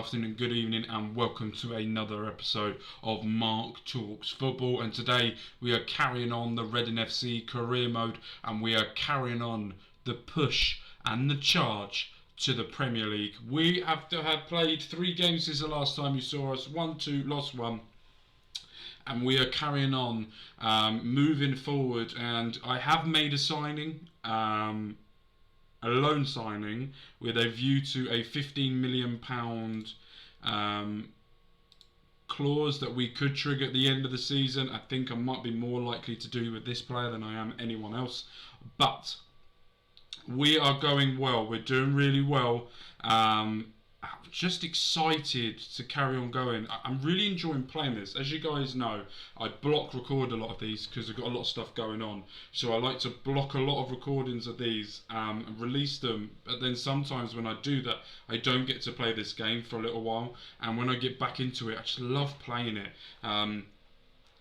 afternoon, good evening, and welcome to another episode of Mark Talks Football. And today we are carrying on the Reading FC career mode, and we are carrying on the push and the charge to the Premier League. We have played 3 games since the last time you saw us, 1-2, lost 1. And we are carrying on, moving forward, and I have made a signing, a loan signing with a view to a £15 million clause that we could trigger at the end of the season. I think I might be more likely to do with this player than I am anyone else, but we are going well. We're doing really well. I'm just excited to carry on going. I'm really enjoying playing this. As you guys know, I block record a lot of these because I've got a lot of stuff going on. So I like to block a lot of recordings of these and release them. But then sometimes when I do that, I don't get to play this game for a little while. And when I get back into it, I just love playing it. I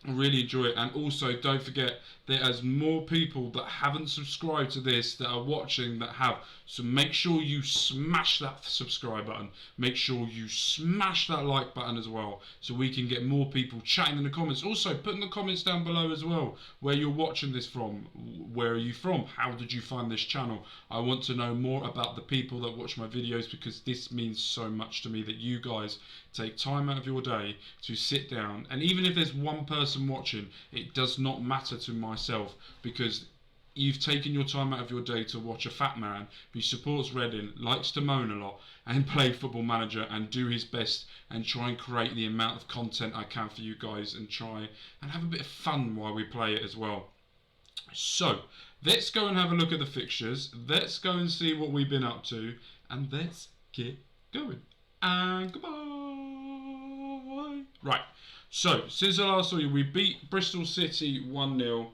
really enjoy it. And also, don't forget, there's more people that haven't subscribed to this that are watching that have. So make sure you smash that subscribe button. Make sure you smash that like button as well, so we can get more people chatting in the comments. Also, put in the comments down below as well where you're watching this from. Where are you from? How did you find this channel? I want to know more about the people that watch my videos, because this means so much to me that you guys take time out of your day to sit down. And even if there's one person watching, it does not matter to myself, because you've taken your time out of your day to watch a fat man who supports Reading, likes to moan a lot and play Football Manager and do his best and try and create the amount of content I can for you guys and try and have a bit of fun while we play it as well. So let's go and have a look at the fixtures. Let's go and see what we've been up to, and let's get going. And goodbye. Right, so since I last saw you, we beat Bristol City 1-0.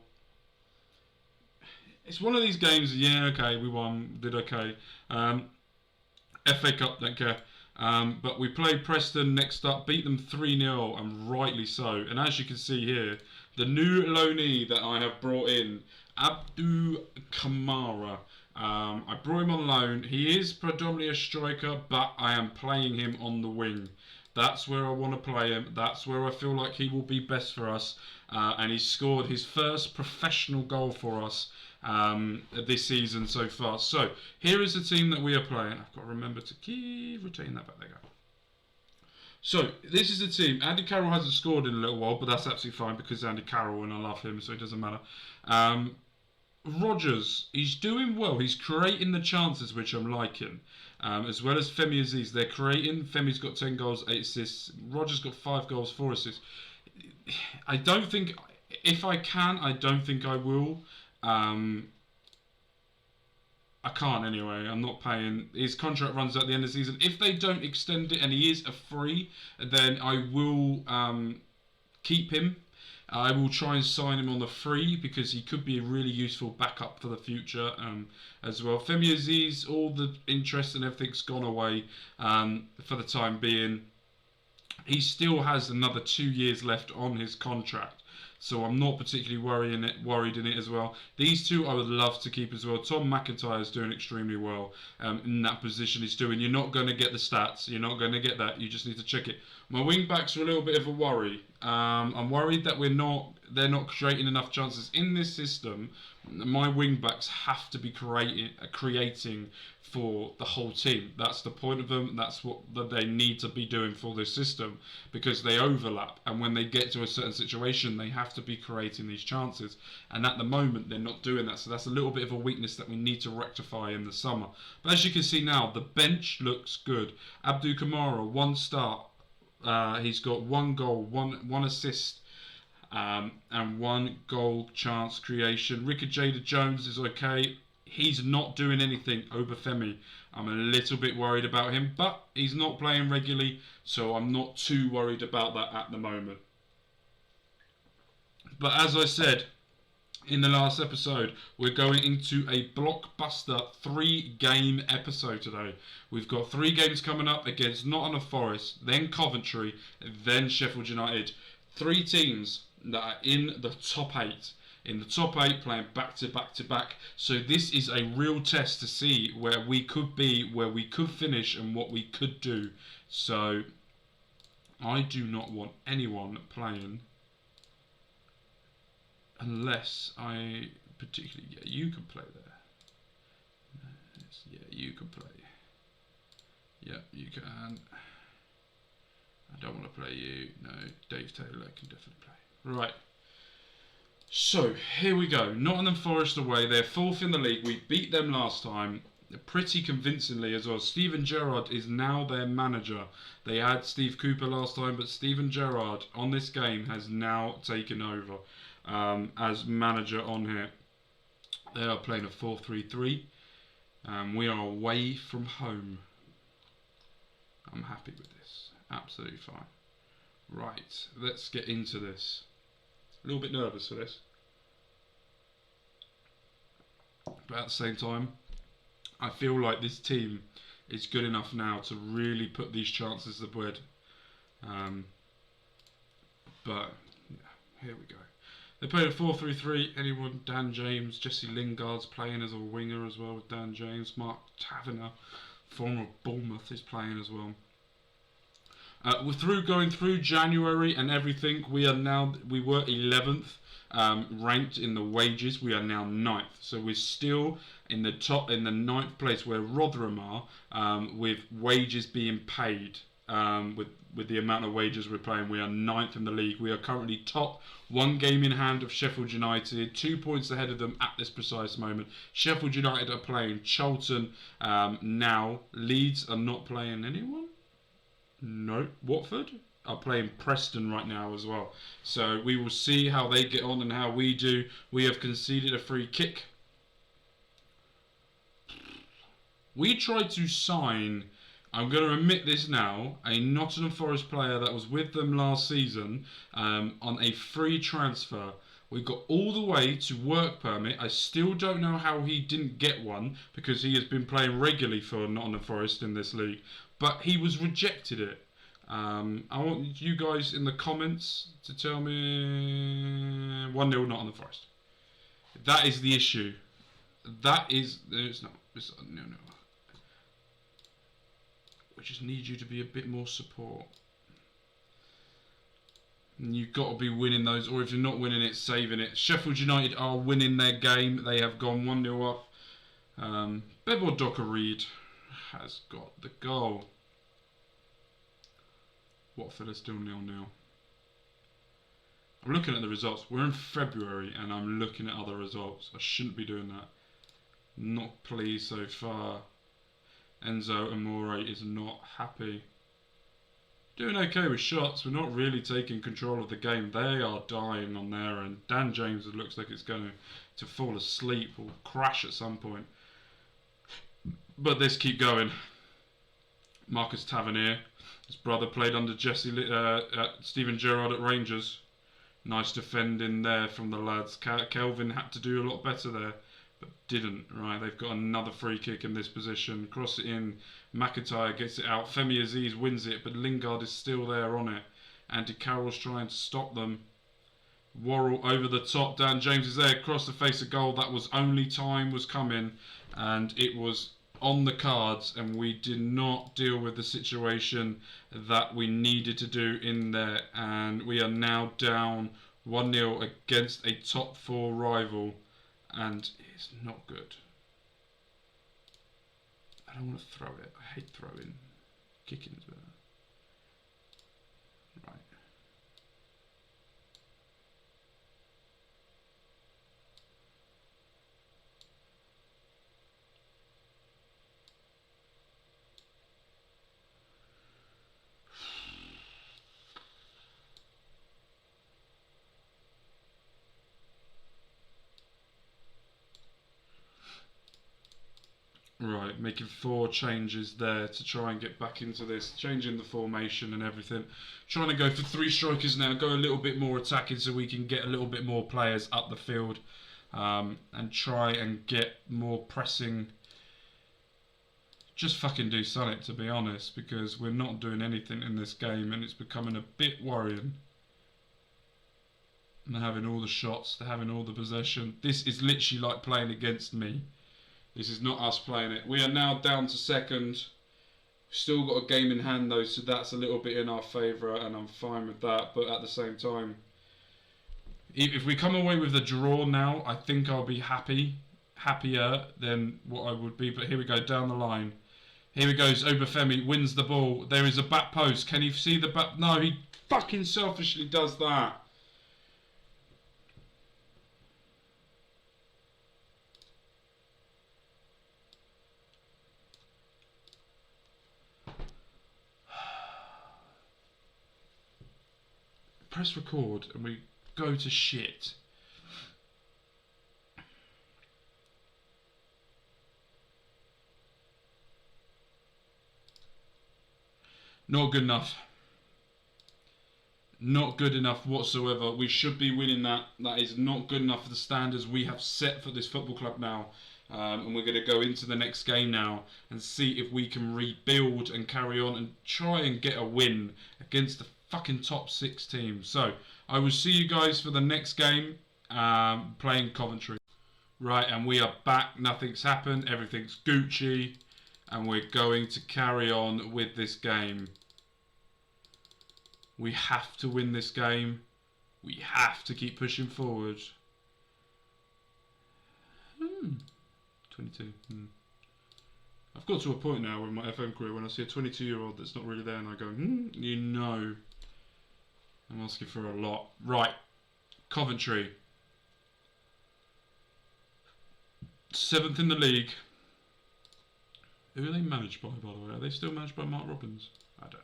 It's one of these games, yeah, okay, we won, did okay. FA Cup, don't care. But we played Preston next up, beat them 3-0, and rightly so. And as you can see here, the new loanee that I have brought in, Abdou Kamara. I brought him on loan. He is predominantly a striker, but I am playing him on the wing. That's where I want to play him. That's where I feel like he will be best for us. And he's scored his first professional goal for us this season so far. So here is the team that we are playing. I've got to remember to keep retaining that back. There you go. So this is the team. Andy Carroll hasn't scored in a little while, but that's absolutely fine because Andy Carroll, and I love him, so it doesn't matter. Rodgers, he's doing well. He's creating the chances, which I'm liking. As well as Femi Aziz, they're creating. Femi's got 10 goals, 8 assists. Rodgers got 5 goals, 4 assists. I don't think, if I can, I don't think I will. I can't anyway. I'm not paying. His contract runs out at the end of the season. If they don't extend it and he is a free, then I will keep him. I will try and sign him on the free because he could be a really useful backup for the future as well. Femi Aziz, all the interest and everything's gone away for the time being. He still has another 2 years left on his contract, so I'm not particularly worried in it as well. These two I would love to keep as well. Tom McIntyre is doing extremely well in that position he's doing. You're not going to get the stats. You're not going to get that. You just need to check it. My wing backs are a little bit of a worry. I'm worried that they're not creating enough chances in this system. My wing backs have to be creating for the whole team. That's the point of them. That's what they need to be doing for this system, because they overlap, and when they get to a certain situation they have to be creating these chances, and at the moment they're not doing that. So that's a little bit of a weakness that we need to rectify in the summer. But as you can see now, the bench looks good. Abdou Kamara, 1 start. He's got 1 goal, one assist, and 1 goal chance creation. Ricky Jada-Jones is okay. He's not doing anything over Femi. I'm a little bit worried about him, but he's not playing regularly, so I'm not too worried about that at the moment. But as I said in the last episode, we're going into a blockbuster 3-game episode today. We've got 3 games coming up against Nottingham Forest, then Coventry, then Sheffield United. 3 teams that are in the top 8. In the top 8, playing back to back to back. So this is a real test to see where we could be, where we could finish, and what we could do So I do not want anyone playing unless I particularly... Yeah, you can play there. Yeah, you can play. Yeah, you can. I don't want to play you. No, Dave Taylor can definitely play. Right. So, here we go. Nottingham Forest away. They're 4th in the league. We beat them last time pretty convincingly as well. Steven Gerrard is now their manager. They had Steve Cooper last time, but Steven Gerrard on this game has now taken over as manager on here. They are playing a 4-3-3. We are away from home. I'm happy with this. Absolutely fine. Right, let's get into this. A little bit nervous for this. But at the same time, I feel like this team is good enough now to really put these chances to bed. But yeah, here we go. They played a 4-3-3. Anyone? Dan James, Jesse Lingard's playing as a winger as well with Dan James. Mark Taverner, former Bournemouth, is playing as well. We're going through January and everything. We were 11th ranked in the wages. We are now 9th, so we're still in the 9th place where Rotherham are, with wages being paid. With the amount of wages we're playing, we are 9th in the league. We are currently top, 1 game in hand of Sheffield United, 2 points ahead of them at this precise moment. Sheffield United are playing Charlton now. Leeds are not playing anyone. No, Watford are playing Preston right now as well. So we will see how they get on and how we do. We have conceded a free kick. We tried to sign, I'm going to admit this now, a Nottingham Forest player that was with them last season on a free transfer. We got all the way to work permit. I still don't know how he didn't get one because he has been playing regularly for Nottingham Forest in this league. But he was rejected it. I want you guys in the comments to tell me 1-0 Nottingham Forest. That is the issue. That is... It's not. It's no. We just need you to be a bit more support. And you've got to be winning those, or if you're not winning it, saving it. Sheffield United are winning their game. They have gone 1-0 up. Bebor Docker-Reid has got the goal. Watford are still 0-0. I'm looking at the results. We're in February and I'm looking at other results. I shouldn't be doing that. Not pleased so far. Enzo Amore is not happy. Doing okay with shots. We're not really taking control of the game. They are dying on there, and Dan James, it looks like it's going to fall asleep or crash at some point. But let's keep going. Marcus Tavernier, his brother, played under Steven Gerrard at Rangers. Nice defending there from the lads. Kelvin had to do a lot better there, but didn't. Right, they've got another free kick in this position. Cross it in. McIntyre gets it out. Femi Aziz wins it, but Lingard is still there on it. Andy Carroll's trying to stop them. Worrell over the top. Dan James is there across the face of goal. That was only time was coming, and it was on the cards, and we did not deal with the situation that we needed to do in there, and we are now down 1-0 against a top 4 rival, and it's not good. I don't want to throw it. I hate throwing. Kicking is better. Right. Right, making 4 changes there to try and get back into this, changing the formation and everything. Trying to go for 3 strikers now, go a little bit more attacking so we can get a little bit more players up the field, and try and get more pressing. Just fucking do something, to be honest, because we're not doing anything in this game and it's becoming a bit worrying. And they're having all the shots, they're having all the possession. This is literally like playing against me. This is not us playing it. We are now down to 2nd. Still got a game in hand though, so that's a little bit in our favour, and I'm fine with that. But at the same time, if we come away with the draw now, I think I'll be happier than what I would be. But here we go down the line. Here he goes. Obafemi wins the ball. There is a back post. Can you see the back? No, he fucking selfishly does that. Press record and we go to shit. Not good enough. Not good enough whatsoever. We should be winning that. That is not good enough for the standards we have set for this football club now. And we're going to go into the next game now and see if we can rebuild and carry on and try and get a win against the fucking top 6 team. So I will see you guys for the next game, playing Coventry. Right, and we are back. Nothing's happened. Everything's Gucci, and we're going to carry on with this game. We have to win this game. We have to keep pushing forward. 22. I've got to a point now in my FM career when I see a 22-year-old that's not really there and I go, you know, I'm asking for a lot. Right, Coventry. 7th in the league. Who are they managed by the way? Are they still managed by Mark Robbins? I don't know.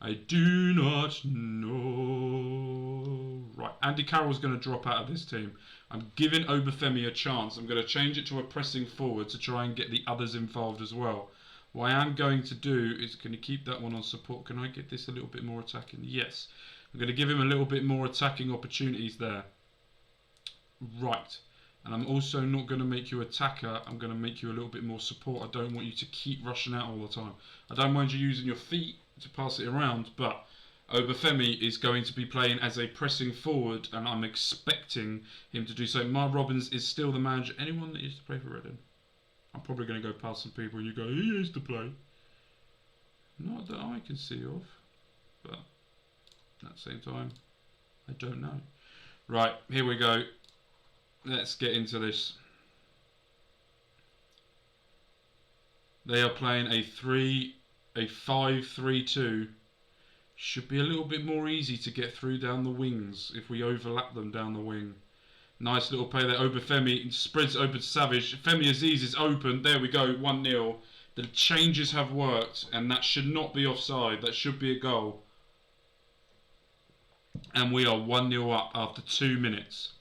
I do not know. Right, Andy Carroll's going to drop out of this team. I'm giving Obafemi a chance. I'm going to change it to a pressing forward to try and get the others involved as well. What I am going to do is, can you keep that one on support? Can I get this a little bit more attacking? Yes. I'm going to give him a little bit more attacking opportunities there. Right. And I'm also not going to make you attacker. I'm going to make you a little bit more support. I don't want you to keep rushing out all the time. I don't mind you using your feet to pass it around, but Obafemi is going to be playing as a pressing forward, and I'm expecting him to do so. Mark Robbins is still the manager. Anyone that used to play for Reading? I'm probably going to go past some people and you go, he used to play. Not that I can see of, but at the same time, I don't know. Right, here we go. Let's get into this. They are playing a 5-3-2. Should be a little bit more easy to get through down the wings if we overlap them down the wing. Nice little play there. Obafemi spreads it open to Savage. Femi Aziz is open. There we go. 1-0. The changes have worked, and that should not be offside. That should be a goal. And we are 1-0 up after 2 minutes.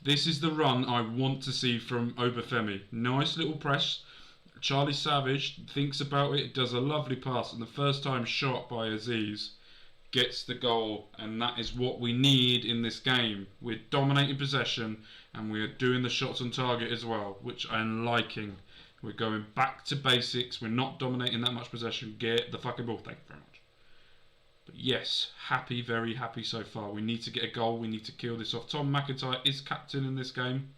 This is the run I want to see from Obafemi. Nice little press. Charlie Savage thinks about it, does a lovely pass, and the first time shot by Aziz gets the goal, and that is what we need in this game. We're dominating possession, and we're doing the shots on target as well, which I'm liking. We're going back to basics. We're not dominating that much possession. Get the fucking ball. Thank you very much. But yes, happy, very happy so far. We need to get a goal. We need to kill this off. Tom McIntyre is captain in this game.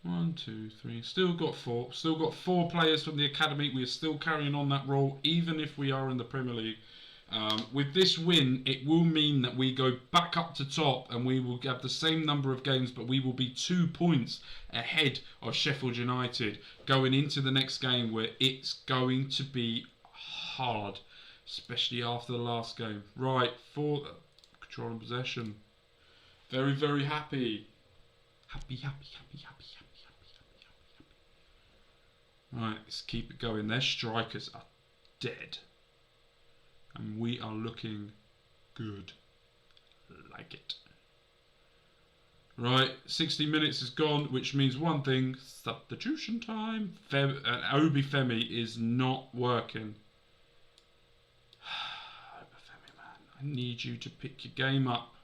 1, 2, 3. Still got 4. Still got 4 players from the academy. We are still carrying on that role, even if we are in the Premier League. With this win, it will mean that we go back up to top, and we will have the same number of games, but we will be 2 points ahead of Sheffield United going into the next game, where it's going to be hard, especially after the last game. Right, for control and possession. Very, very happy. Happy. Right, let's keep it going. Their strikers are dead. And we are looking good. Like it. Right, 60 minutes is gone, which means one thing. Substitution time. Obafemi is not working. Obafemi, man. I need you to pick your game up.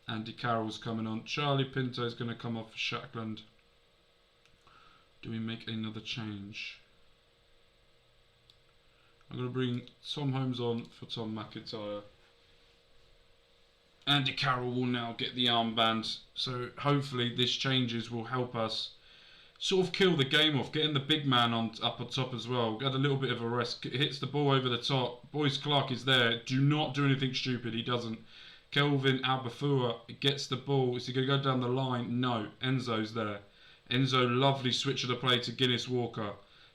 Andy Carroll's coming on. Charlie Pinto's going to come off for Shackland. Do we make another change? I'm going to bring Tom Holmes on for Tom McIntyre. Andy Carroll will now get the armband, so hopefully this changes will help us sort of kill the game off, getting the big man on up on top as well. Got a little bit of a rest. Hits the ball over the top. Boyce Clark is there. Do not do anything stupid. He doesn't. Kelvin Albafua gets the ball. Is he going to go down the line? No. Enzo's there. Enzo, lovely switch of the play to Guinness Walker.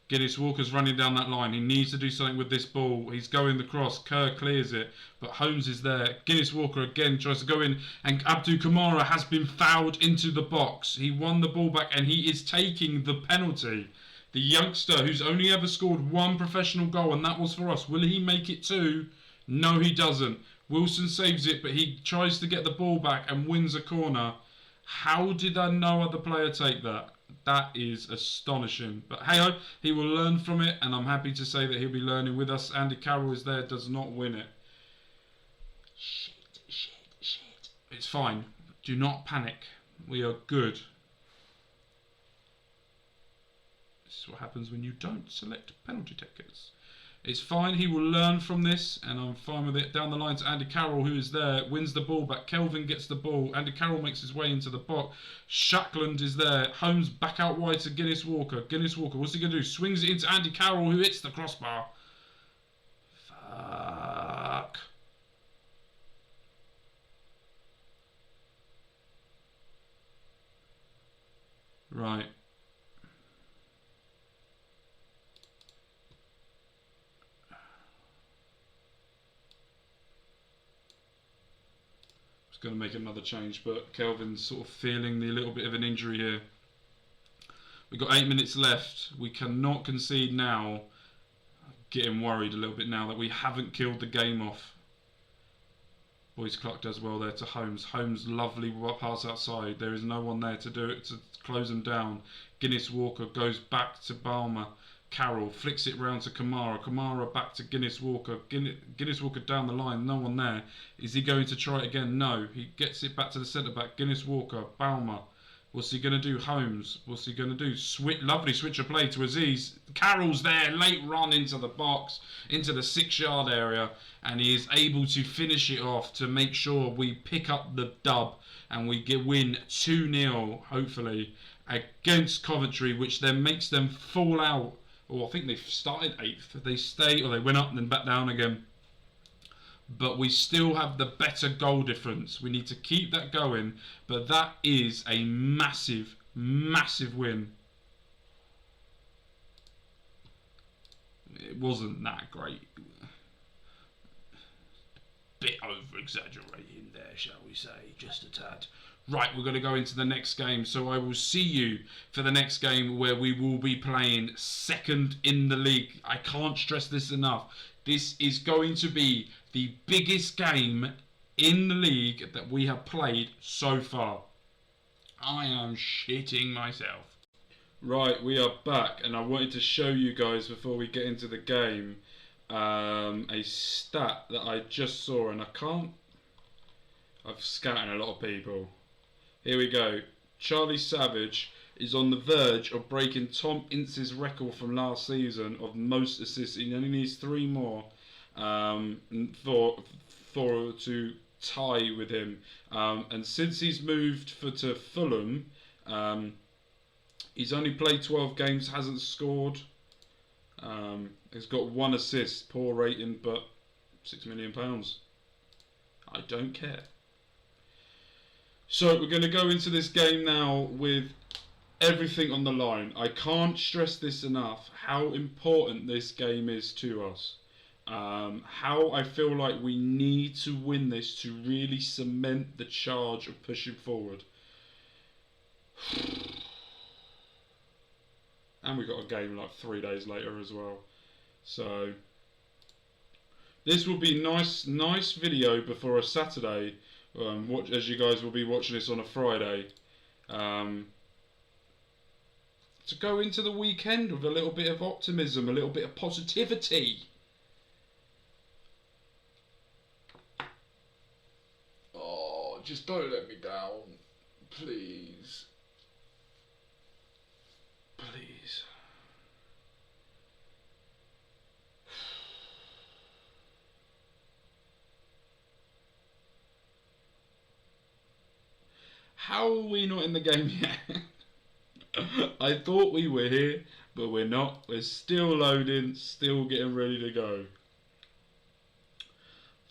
Guinness Walker's running down that line. He needs to do something with this ball. He's going the cross. Kerr clears it, but Holmes is there. Guinness Walker again tries to go in, and Abdou Kamara has been fouled into the box. He won the ball back, and he is taking the penalty. The youngster who's only ever scored one professional goal, and that was for us. Will he make it two? No, he doesn't. Wilson saves it, but he tries to get the ball back and wins a corner. How did no other player take that? That is astonishing. But hey ho, he will learn from it, and I'm happy to say that he'll be learning with us. Andy Carroll is there, does not win it. Shit. It's fine. Do not panic. We are good. This is what happens when you don't select penalty takers. It's fine, he will learn from this, and I'm fine with it. Down the line to Andy Carroll, who is there, wins the ball back. Kelvin gets the ball. Andy Carroll makes his way into the box. Shackland is there. Holmes back out wide to Guinness Walker. Guinness Walker, what's he going to do? Swings it into Andy Carroll, who hits the crossbar. Fuck. Right. Going to make another change, but Kelvin's sort of feeling the little bit of an injury here. We've got 8 minutes left. We cannot concede now. Getting worried a little bit now that we haven't killed the game off. Boyce Clark does well there to Holmes. Holmes, lovely pass outside. There is no one there to do it, to close them down. Guinness Walker goes back to Balmer. Carroll flicks it round to Kamara. Kamara back to Guinness Walker. Guinness Walker down the line. No one there. Is he going to try it again? No. He gets it back to the centre back. Guinness Walker. Balmer. What's he going to do? Holmes. What's he going to do? Lovely switch of play to Aziz. Carroll's there. Late run into the box. Into the 6-yard area. And he is able to finish it off to make sure we pick up the dub. And we win 2-0, hopefully, against Coventry. Which then makes them fall out. Or I think they've started 8th. They stay, or they went up and then back down again. But we still have the better goal difference. We need to keep that going. But that is a massive, massive win. It wasn't that great. Bit over-exaggerating there, shall we say. Just a tad. Right, we're going to go into the next game. So I will see you for the next game where we will be playing second in the league. I can't stress this enough. This is going to be the biggest game in the league that we have played so far. I am shitting myself. Right, we are back, and I wanted to show you guys before we get into the game a stat that I just saw, and I've scouted a lot of people. Here we go. Charlie Savage is on the verge of breaking Tom Ince's record from last season of most assists. He only needs 3 more to tie with him. And since he's moved to Fulham, he's only played 12 games, hasn't scored. He's got 1 assist, poor rating, but £6 million. I don't care. So we're going to go into this game now with everything on the line. I can't stress this enough, how important this game is to us. How I feel like we need to win this to really cement the charge of pushing forward. And we got a game like 3 days later as well. So this will be nice video before a Saturday. As you guys will be watching this on a Friday, to go into the weekend with a little bit of optimism, a little bit of positivity. Oh, just don't let me down, please. Please. How are we not in the game yet? I thought we were here, but we're not. We're still loading, still getting ready to go.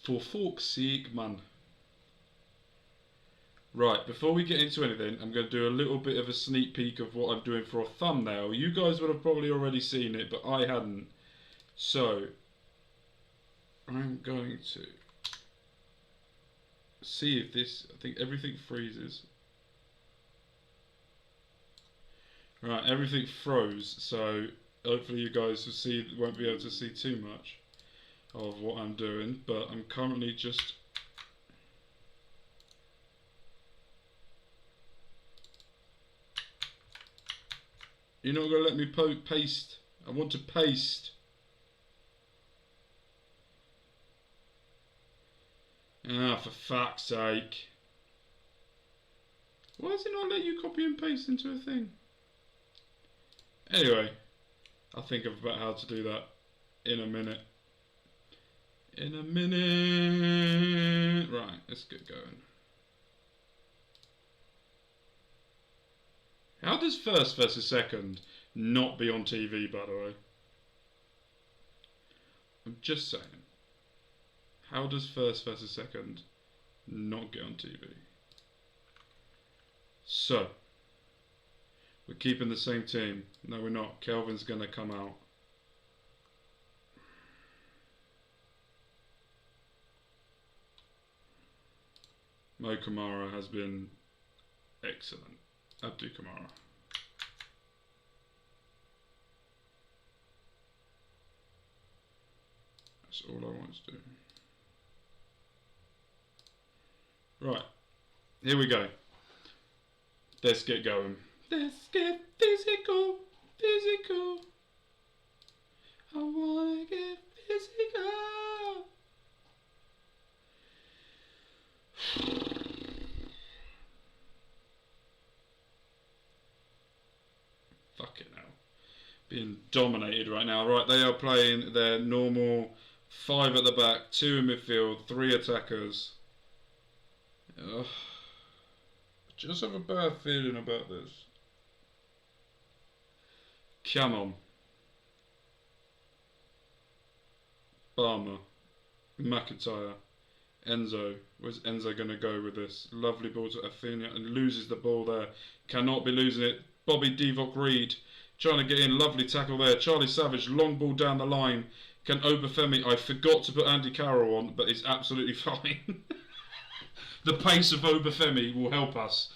For fork's sake, man. Right, before we get into anything, I'm going to do a little bit of a sneak peek of what I'm doing for a thumbnail. You guys would have probably already seen it, but I hadn't. So, I'm going to see if this... I think everything freezes. Right, everything froze, so hopefully you guys won't be able to see too much of what I'm doing, but I'm currently just... You're not going to let me paste. I want to paste. Ah, for fuck's sake. Why does it not let you copy and paste into a thing? Anyway, I'll think about how to do that in a minute. In a minute. Right, let's get going. How does first versus second not be on TV, by the way? I'm just saying. How does first versus second not get on TV? So, we're keeping the same team. No, we're not. Kelvin's going to come out. Mo Kamara has been excellent. Abdu Kamara. That's all I want to do. Right, here we go. Let's get going. Let's get physical, physical. I wanna get physical. Fucking hell. Being dominated right now. Right, they are playing their normal 5 at the back, 2 in midfield, 3 attackers. Ugh. I just have a bad feeling about this. Come on. Barmer. McIntyre. Enzo. Where's Enzo going to go with this? Lovely ball to Athena and loses the ball there. Cannot be losing it. Bobby Divock Reed trying to get in. Lovely tackle there. Charlie Savage. Long ball down the line. Can Obafemi... I forgot to put Andy Carroll on, but it's absolutely fine. The pace of Obafemi will help us.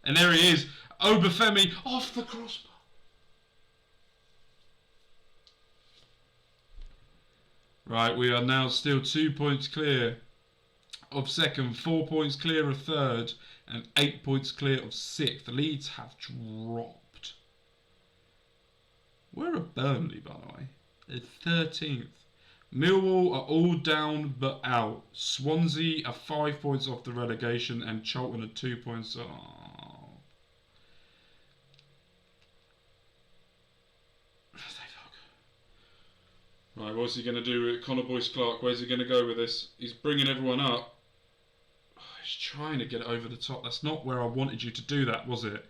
And there he is. Obafemi off the crossbar. Right, we are now still 2 points clear of second, 4 points clear of third, and 8 points clear of sixth. The Leeds have dropped. Where are Burnley, by the way? They're 13th. Millwall are all down but out. Swansea are 5 points off the relegation, and Charlton are 2 points off. Right, what's he going to do with Connor Boyce-Clark? Where's he going to go with this? He's bringing everyone up. Oh, he's trying to get it over the top. That's not where I wanted you to do that, was it?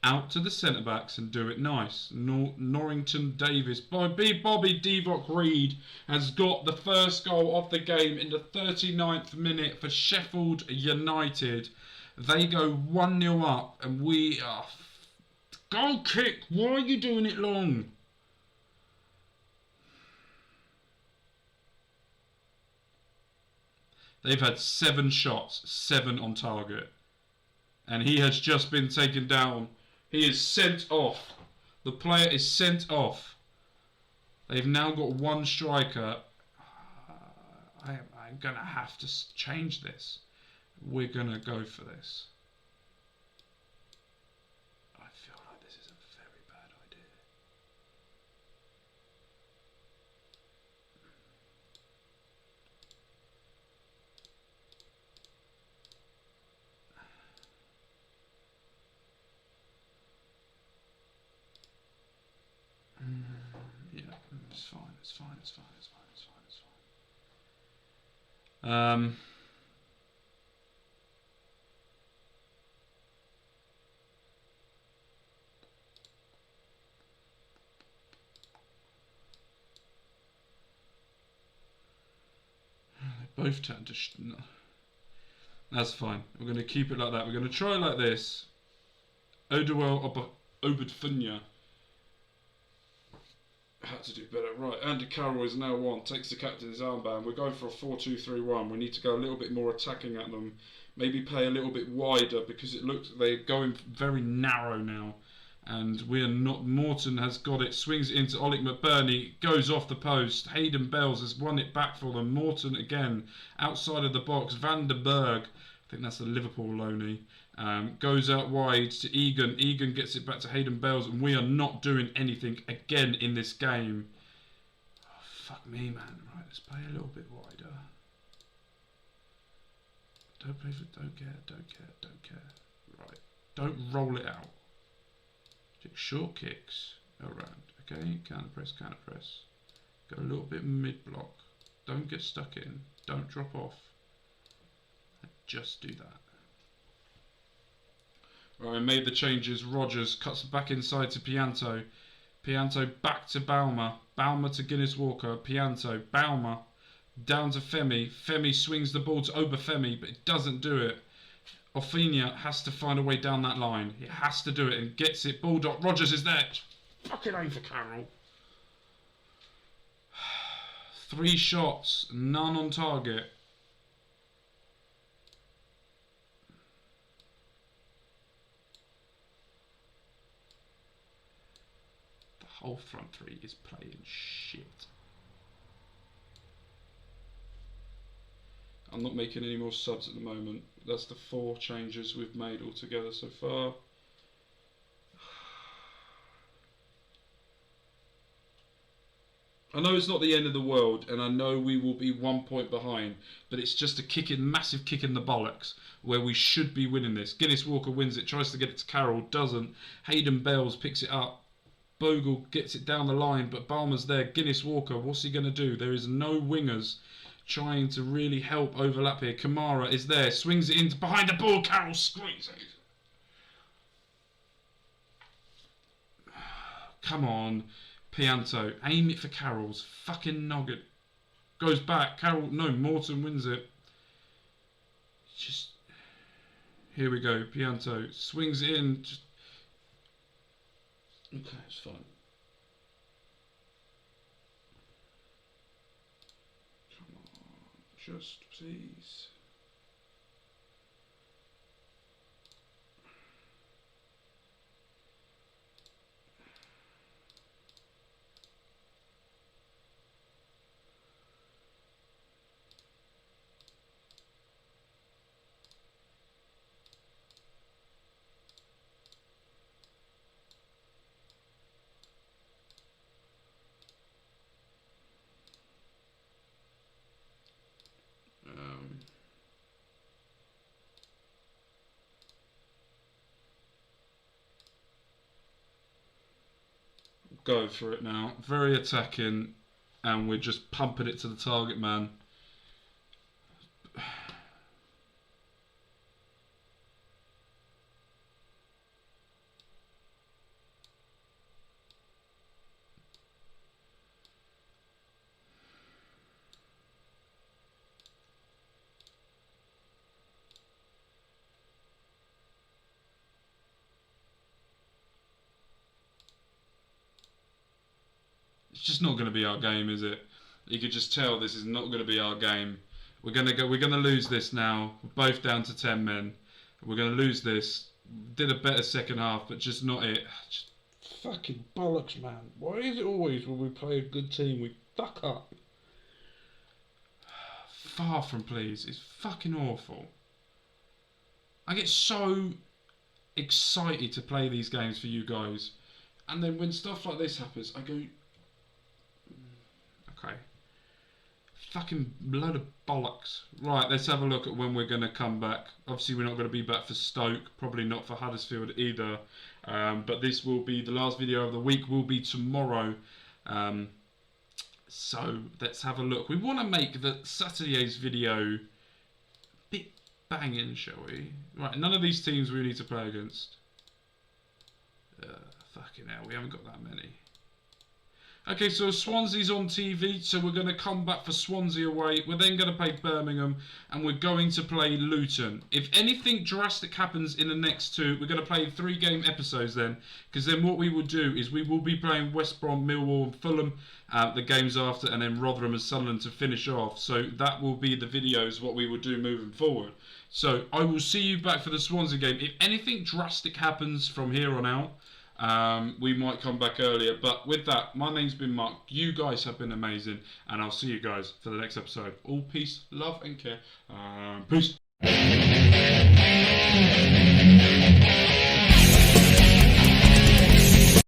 Out to the centre-backs and do it nice. Norrington Davis. Bobby Divock Reed has got the first goal of the game in the 39th minute for Sheffield United. They go 1-0 up and we are... Goal kick! Why are you doing it long? They've had 7 shots, 7 on target. And he has just been taken down. He is sent off. The player is sent off. They've now got 1 striker. I'm going to have to change this. We're going to go for this. I feel like this is a very bad idea. Yeah, it's fine, it's fine, it's fine, it's fine, it's fine, it's fine. Both turned to... No. That's fine. We're going to keep it like that. We're going to try like this. Odewell Obadfunya. Had to do better. Right, Andy Carroll is now on. Takes the captain's armband. We're going for a 4-2-3-1. We need to go a little bit more attacking at them. Maybe play a little bit wider because it looks they're going very narrow now. And we are not. Morton has got it. Swings it into Oleg McBurney. Goes off the post. Hayden Bells has won it back for them. Morton again outside of the box. Van der Berg. I think that's the Liverpool loanee. Goes out wide to Egan. Egan gets it back to Hayden Bells, and we are not doing anything again in this game. Oh, fuck me, man. Right, let's play a little bit wider. Don't play for... Don't care. Right, don't roll it out. Take short kicks around. Okay, counter press. Go a little bit mid-block. Don't get stuck in. Don't drop off. Just do that. Right, I made the changes. Rogers cuts back inside to Pianto. Pianto back to Balmer. Balmer to Guinness Walker. Pianto. Balmer. Down to Femi. Femi swings the ball to Obafemi, but it doesn't do it. Ofinia has to find a way down that line. He has to do it and gets it. Bulldog. Rogers is there. Fucking aim for Carroll. 3 shots. None on target. Whole front 3 is playing shit. I'm not making any more subs at the moment. That's the 4 changes we've made altogether so far. I know it's not the end of the world, and I know we will be 1 point behind, but it's just a massive kick in the bollocks where we should be winning this. Guinness Walker wins it, tries to get it to Carroll, doesn't. Hayden Bells picks it up. Bogle gets it down the line, but Balmer's there. Guinness Walker, what's he going to do? There is no wingers trying to really help overlap here. Kamara is there, swings it in behind the ball. Carroll squeezes. Come on, Pianto, aim it for Carroll's fucking noggin. Goes back. Carroll, no, Morton wins it. Just here we go. Pianto swings it in. Just, okay, it's fine. Come on, just please. Go for it now. Very attacking, and we're just pumping it to the target man. It's just not going to be our game, is it? You could just tell this is not going to be our game. We're going to lose this now. We're both down to 10 men. We're going to lose this. Did a better second half, but just not it. Just fucking bollocks, man. Why is it always when we play a good team we fuck up? Far from please. It's fucking awful. I get so excited to play these games for you guys, and then when stuff like this happens, I go, okay, fucking load of bollocks. Right, let's have a look at when we're going to come back. Obviously, we're not going to be back for Stoke, probably not for Huddersfield either. But this will be the last video of the week. Will be tomorrow. So let's have a look. We want to make the Saturday's video a bit banging, shall we? Right, none of these teams we need to play against. Fucking hell, we haven't got that many. Okay, so Swansea's on TV, so we're going to come back for Swansea away. We're then going to play Birmingham, and we're going to play Luton. If anything drastic happens in the next two, we're going to play 3-game episodes then, because then what we will do is we will be playing West Brom, Millwall, and Fulham the games after, and then Rotherham and Sunderland to finish off. So that will be the videos what we will do moving forward. So I will see you back for the Swansea game. If anything drastic happens from here on out, we might come back earlier, but with that, my name's been Mark. You guys have been amazing, and I'll see you guys for the next episode. All peace, love, and care. Peace.